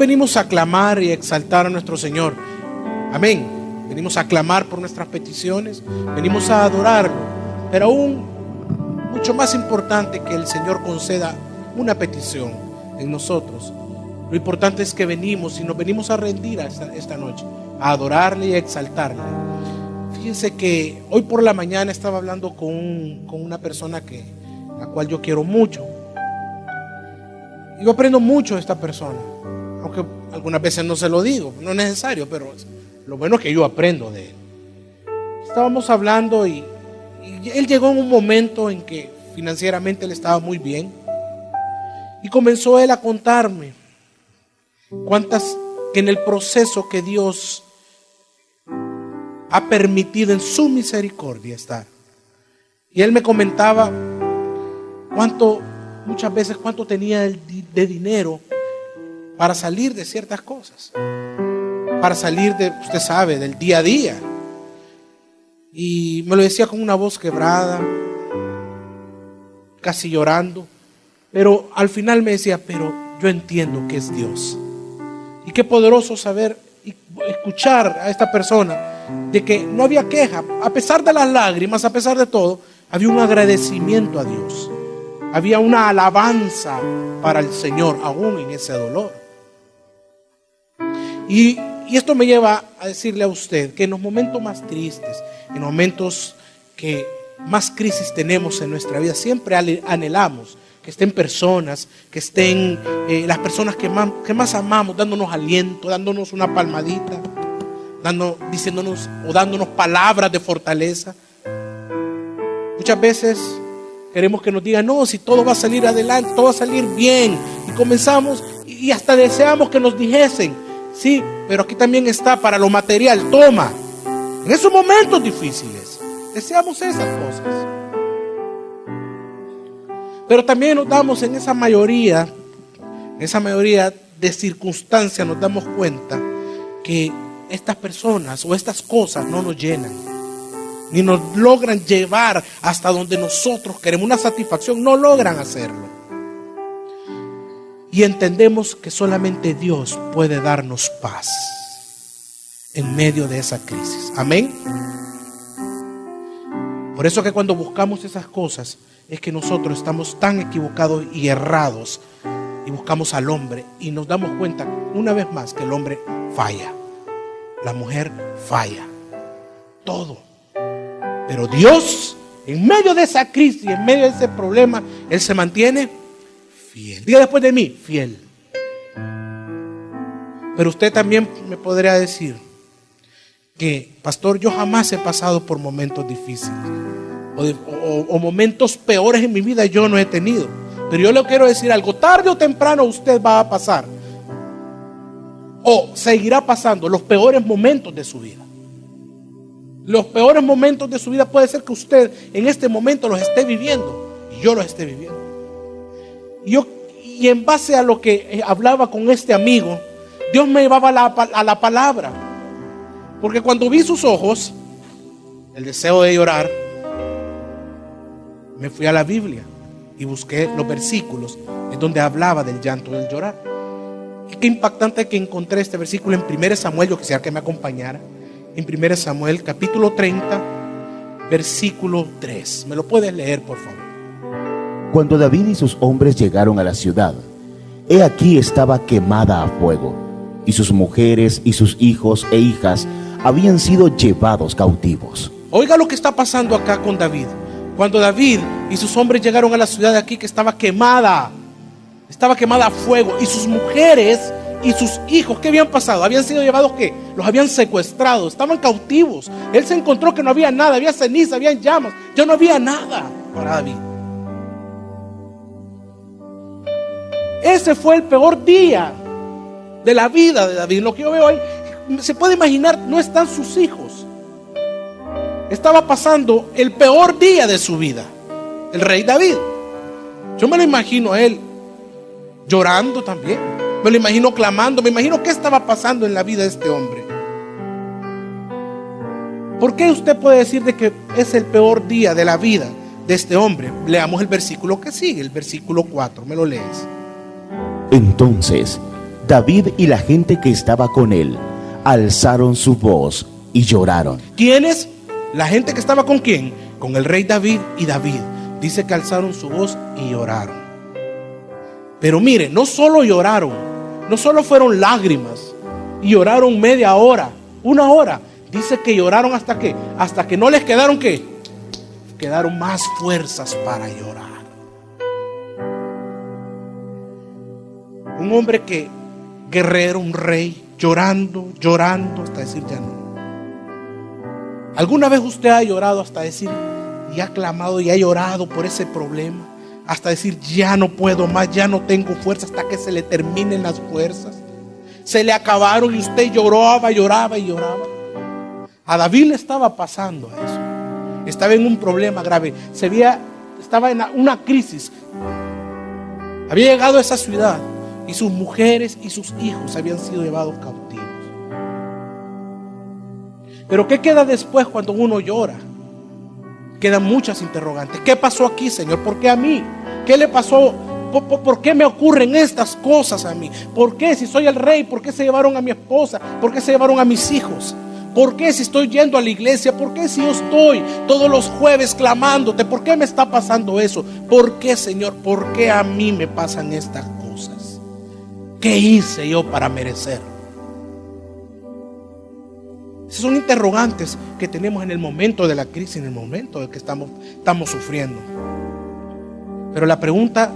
venimos a clamar y a exaltar a nuestro Señor. Amén. Venimos a clamar por nuestras peticiones, venimos a adorarlo, pero aún mucho más importante que el Señor conceda una petición en nosotros. Lo importante es que venimos y nos venimos a rendir esta noche, a adorarle y a exaltarle. Fíjense que hoy por la mañana estaba hablando con una persona la cual yo quiero mucho. Y yo aprendo mucho de esta persona, aunque algunas veces no se lo digo, no es necesario, pero lo bueno es que yo aprendo de él. Estábamos hablando y él llegó en un momento en que financieramente él estaba muy bien. Y comenzó él a contarme cuántas que en el proceso que Dios ha permitido en su misericordia estar. Y él me comentaba muchas veces cuánto tenía de dinero para salir de ciertas cosas, para salir usted sabe, del día a día. Y me lo decía con una voz quebrada, casi llorando, pero al final me decía, pero yo entiendo que es Dios. Y qué poderoso saber y escuchar a esta persona de que no había queja, a pesar de las lágrimas, a pesar de todo, había un agradecimiento a Dios, había una alabanza para el Señor, aún en ese dolor. Y esto me lleva a decirle a usted que en los momentos más tristes, en los momentos que más crisis tenemos en nuestra vida, siempre anhelamos que estén personas, que estén las personas que más amamos, dándonos aliento, dándonos una palmadita, diciéndonos o dándonos palabras de fortaleza. Muchas veces queremos que nos digan, no, si todo va a salir adelante, todo va a salir bien. Y comenzamos y hasta deseamos que nos dijesen, sí, pero aquí también está para lo material, toma. En esos momentos difíciles, deseamos esas cosas. Pero también nos damos en esa mayoría de circunstancias, nos damos cuenta que estas personas o estas cosas no nos llenan, ni nos logran llevar hasta donde nosotros queremos una satisfacción, no logran hacerlo. Y entendemos que solamente Dios puede darnos paz en medio de esa crisis. Amén. Por eso que cuando buscamos esas cosas es que nosotros estamos tan equivocados y errados y buscamos al hombre y nos damos cuenta una vez más que el hombre falla, la mujer falla, todo. Pero Dios, en medio de esa crisis, en medio de ese problema, Él se mantiene fiel. Diga después de mí, fiel. Pero usted también me podría decir que, pastor, yo jamás he pasado por momentos difíciles o momentos peores en mi vida yo no he tenido. Pero yo le quiero decir algo, tarde o temprano usted va a pasar o seguirá pasando los peores momentos de su vida. Los peores momentos de su vida puede ser que usted en este momento los esté viviendo y yo los esté viviendo. Y en base a lo que hablaba con este amigo, Dios me llevaba a la palabra. Porque cuando vi sus ojos, el deseo de llorar, me fui a la Biblia y busqué los versículos en donde hablaba del llanto, del llorar. Y qué impactante que encontré este versículo en 1 Samuel, yo quisiera que me acompañara. En 1 Samuel capítulo 30, versículo 3. ¿Me lo puedes leer, por favor? Cuando David y sus hombres llegaron a la ciudad, he aquí estaba quemada a fuego, y sus mujeres y sus hijos e hijas habían sido llevados cautivos. Oiga lo que está pasando acá con David. Cuando David y sus hombres llegaron a la ciudad de aquí, que estaba quemada a fuego, y sus mujeres y sus hijos, ¿qué habían pasado? Habían sido llevados, ¿qué? Los habían secuestrado, estaban cautivos. Él se encontró que no había nada, había ceniza, había llamas, ya no había nada para David. Ese fue el peor día de la vida de David. Lo que yo veo ahí, se puede imaginar, no están sus hijos. Estaba pasando el peor día de su vida, el rey David. Yo me lo imagino a él llorando también, me lo imagino clamando, me imagino qué estaba pasando en la vida de este hombre. ¿Por qué usted puede decir de que es el peor día de la vida de este hombre? Leamos el versículo que sigue, el versículo 4, me lo lees. Entonces David y la gente que estaba con él alzaron su voz y lloraron. ¿Quiénes? La gente que estaba con quién, con el rey David y David. Dice que alzaron su voz y lloraron. Pero mire, no solo lloraron, no solo fueron lágrimas y lloraron media hora, una hora. Dice que lloraron hasta que no les quedaron ¿qué? Quedaron más fuerzas para llorar. Un hombre que guerrero, un rey, llorando hasta decir ya no. ¿Alguna vez usted ha llorado hasta decir y ha clamado y ha llorado por ese problema? Hasta decir ya no puedo más, ya no tengo fuerza, hasta que se le terminen las fuerzas. Se le acabaron y usted lloraba. A David le estaba pasando eso. Estaba en un problema grave. Estaba en una crisis. Había llegado a esa ciudad y sus mujeres y sus hijos habían sido llevados cautivos. Pero ¿qué queda después cuando uno llora? Quedan muchas interrogantes. ¿Qué pasó aquí, Señor? ¿Por qué a mí? ¿Qué le pasó? ¿Por qué me ocurren estas cosas a mí? ¿Por qué si soy el rey? ¿Por qué se llevaron a mi esposa? ¿Por qué se llevaron a mis hijos? ¿Por qué si estoy yendo a la iglesia? ¿Por qué si yo estoy todos los jueves clamándote? ¿Por qué me está pasando eso? ¿Por qué, Señor? ¿Por qué a mí me pasan estas cosas? ¿Qué hice yo para merecer? Esos son interrogantes que tenemos en el momento de la crisis, en el momento en que estamos sufriendo. Pero la pregunta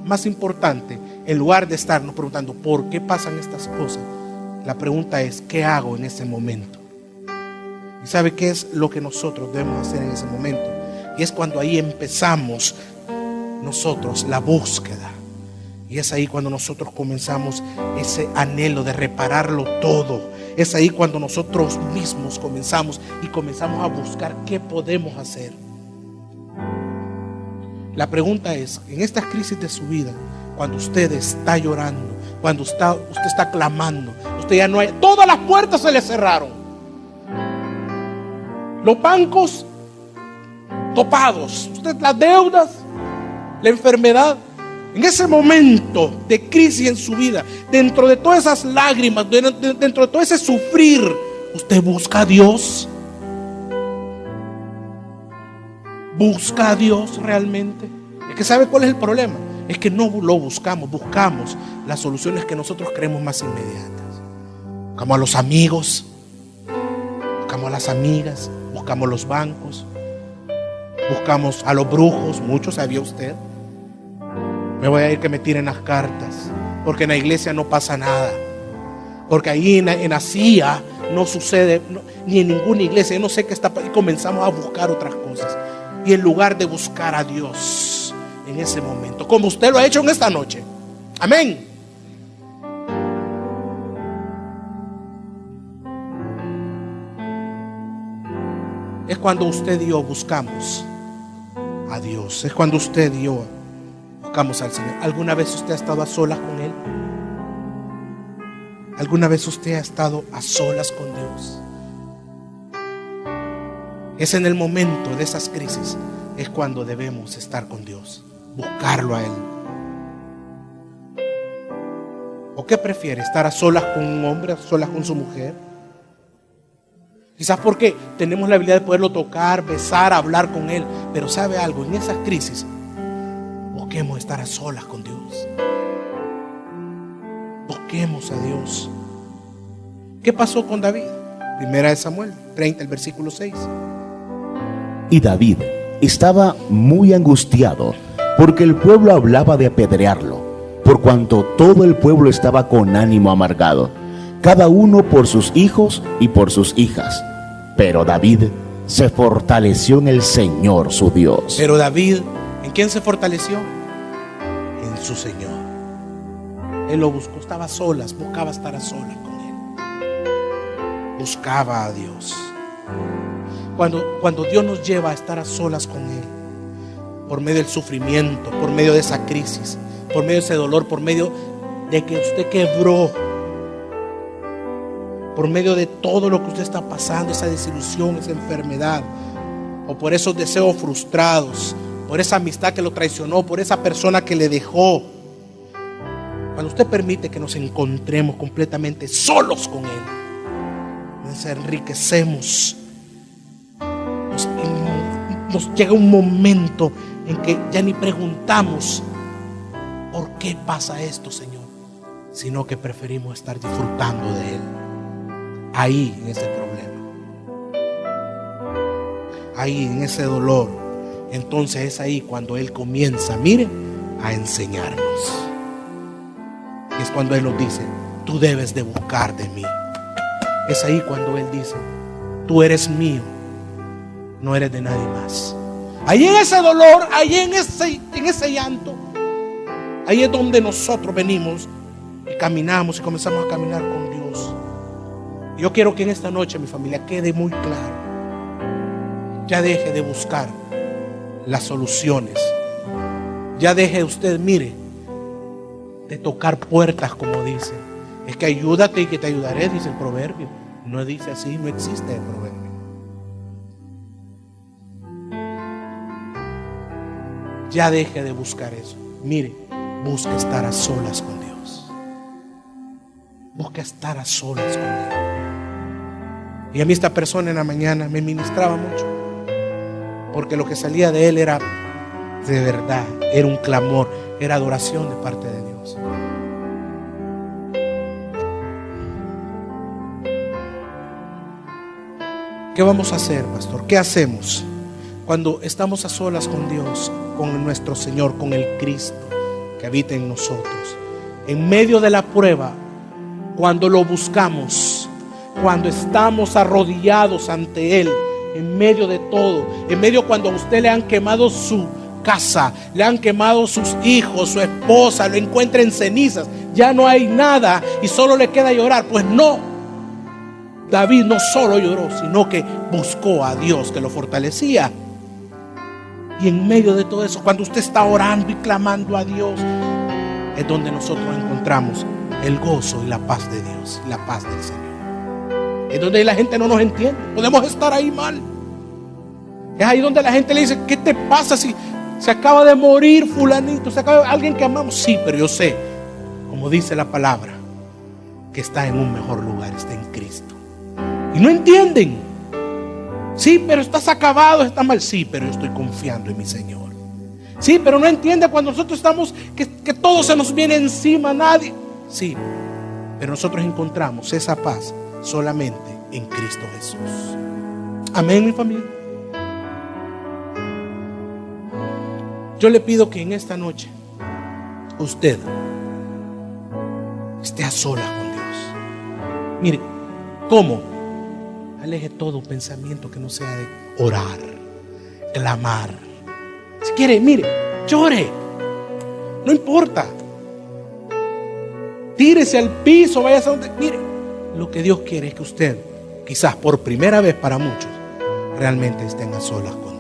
más importante, en lugar de estarnos preguntando ¿por qué pasan estas cosas? La pregunta es ¿qué hago en ese momento? ¿Y sabe qué es lo que nosotros debemos hacer en ese momento? Y es cuando ahí empezamos nosotros la búsqueda. Y es ahí cuando nosotros comenzamos ese anhelo de repararlo todo. Es ahí cuando nosotros mismos comenzamos a buscar qué podemos hacer. La pregunta es, en estas crisis de su vida, cuando usted está llorando, cuando usted está clamando, usted ya no hay, todas las puertas se le cerraron. Los bancos topados, las deudas, la enfermedad. En ese momento de crisis en su vida, dentro de todas esas lágrimas, dentro de todo ese sufrir, usted busca a Dios. ¿Busca a Dios realmente? Es que ¿sabe cuál es el problema? Es que no lo buscamos las soluciones que nosotros creemos más inmediatas. Buscamos a los amigos, buscamos a las amigas, buscamos los bancos, buscamos a los brujos. Muchos, ¿sabía usted? Me voy a ir que me tiren las cartas, porque en la iglesia no pasa nada, porque ahí en Asia no sucede, ni en ninguna iglesia, yo no sé qué está pasando. Y comenzamos a buscar otras cosas, y en lugar de buscar a Dios en ese momento, como usted lo ha hecho en esta noche, amén, es cuando usted y yo buscamos a Dios, es cuando usted y yo buscamos al Señor. ¿Alguna vez usted ha estado a solas con Él? ¿Alguna vez usted ha estado a solas con Dios? Es en el momento de esas crisis, es cuando debemos estar con Dios, buscarlo a Él. ¿O qué prefiere? ¿Estar a solas con un hombre, a solas con su mujer? Quizás porque tenemos la habilidad de poderlo tocar, besar, hablar con Él. Pero ¿sabe algo? En esas crisis busquemos estar a solas con Dios. Busquemos a Dios. ¿Qué pasó con David? Primera de Samuel 30, el versículo 6. Y David estaba muy angustiado, porque el pueblo hablaba de apedrearlo, por cuanto todo el pueblo estaba con ánimo amargado, cada uno por sus hijos y por sus hijas. Pero David se fortaleció en el Señor su Dios. Pero David, ¿en quién se fortaleció? En su Señor. Él lo buscó, estaba a solas, buscaba estar a solas con Él. Buscaba a Dios. Cuando Dios nos lleva a estar a solas con Él, por medio del sufrimiento, por medio de esa crisis, por medio de ese dolor, por medio de que usted quebró, por medio de todo lo que usted está pasando, esa desilusión, esa enfermedad, o por esos deseos frustrados, por esa amistad que lo traicionó, por esa persona que le dejó, cuando usted permite que nos encontremos completamente solos con Él, nos enriquecemos. Nos llega un momento en que ya ni preguntamos ¿por qué pasa esto, Señor? Sino que preferimos estar disfrutando de Él. Ahí, en ese problema, ahí, en ese dolor, entonces es ahí cuando Él comienza, mire, a enseñarnos. Y es cuando Él nos dice: tú debes de buscar de mí. Es ahí cuando Él dice: tú eres mío, no eres de nadie más. Ahí en ese dolor, ahí en ese llanto, ahí es donde nosotros venimos y caminamos y comenzamos a caminar con Dios. Yo quiero que en esta noche, mi familia, quede muy claro. Ya deje de buscar las soluciones. Ya deje usted, mire, de tocar puertas, como dice. Es que ayúdate y que te ayudaré, dice el proverbio. No dice así, no existe el proverbio. Ya deje de buscar eso. Mire, busque estar a solas con Dios. Busque estar a solas con Dios. Y a mí esta persona en la mañana me ministraba mucho, porque lo que salía de él era de verdad, era un clamor, era adoración de parte de Dios. ¿Qué vamos a hacer, pastor? ¿Qué hacemos cuando estamos a solas con Dios, con nuestro Señor, con el Cristo que habita en nosotros? En medio de la prueba, cuando lo buscamos, cuando estamos arrodillados ante Él, en medio de todo, en medio cuando a usted le han quemado su casa, le han quemado sus hijos, su esposa, lo encuentra en cenizas, ya no hay nada y solo le queda llorar. Pues no, David no solo lloró, sino que buscó a Dios que lo fortalecía. Y en medio de todo eso, cuando usted está orando y clamando a Dios, es donde nosotros encontramos el gozo y la paz de Dios, la paz del Señor. Es donde la gente no nos entiende. Podemos estar ahí mal. Es ahí donde la gente le dice: ¿qué te pasa si se acaba de morir fulanito? Se acaba de alguien que amamos. Sí, pero yo sé, como dice la palabra, que está en un mejor lugar, está en Cristo. Y no entienden. Sí, pero estás acabado, está mal. Sí, pero yo estoy confiando en mi Señor. Sí, pero no entiende cuando nosotros estamos, que todo se nos viene encima, nadie. Sí, pero nosotros encontramos esa paz solamente en Cristo Jesús. Amén, mi familia. Yo le pido que en esta noche usted esté a solas con Dios. Mire, ¿cómo? Aleje todo pensamiento que no sea de orar, clamar. Si quiere, mire, llore. No importa. Tírese al piso, vaya a donde. Mire, lo que Dios quiere es que usted, quizás por primera vez para muchos, realmente estén a solas con Dios.